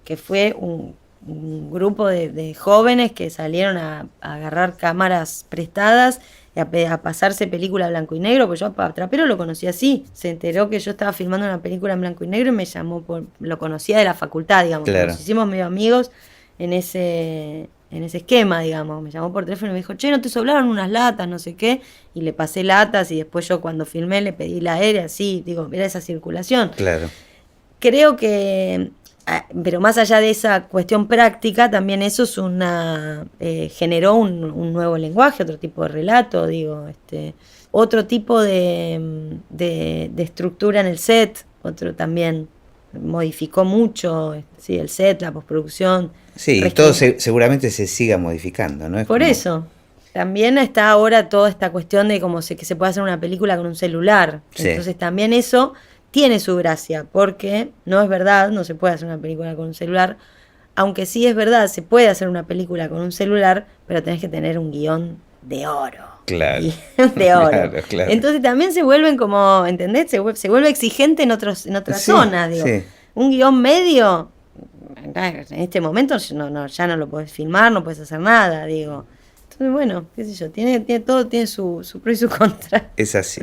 que fue un grupo de jóvenes que salieron a agarrar cámaras prestadas y a pasarse película blanco y negro, porque yo a Trapero lo conocí así, se enteró que yo estaba filmando una película en blanco y negro y me llamó, lo conocía de la facultad, digamos, claro. Nos hicimos medio amigos en ese esquema, digamos, me llamó por teléfono y me dijo, che, ¿no te sobraron unas latas, no sé qué? Y le pasé latas y después yo cuando filmé le pedí la aérea, sí, digo, era esa circulación. Claro. Creo que, pero más allá de esa cuestión práctica, también eso es generó un nuevo lenguaje, otro tipo de relato, digo, otro tipo de estructura en el set, otro también modificó mucho, sí, el set, la postproducción. Sí, todo seguramente se siga modificando, ¿no? Por eso. También está ahora toda esta cuestión de que se puede hacer una película con un celular. Sí. Entonces también eso tiene su gracia, porque no es verdad, no se puede hacer una película con un celular, aunque sí es verdad, se puede hacer una película con un celular, pero tenés que tener un guión de oro. Claro. De oro. Claro. Entonces también se vuelven como, ¿entendés? Se vuelve exigente en otras zonas, digo. Sí. Un guión medio, en este momento ya no lo podés filmar, no podés hacer nada, digo. Entonces, bueno, qué sé yo, todo tiene su pro y su contra. Es así.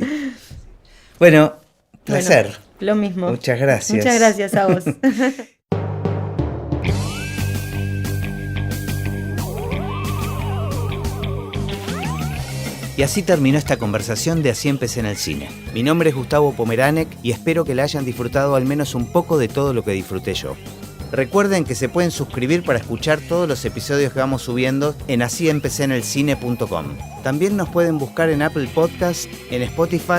Bueno, placer. Bueno, lo mismo. Muchas gracias. Muchas gracias a vos. Y así terminó esta conversación de Así empecé en el cine. Mi nombre es Gustavo Pomeranek y espero que la hayan disfrutado al menos un poco de todo lo que disfruté yo. Recuerden que se pueden suscribir para escuchar todos los episodios que vamos subiendo en asíempecéenelcine.com. También nos pueden buscar en Apple Podcasts, en Spotify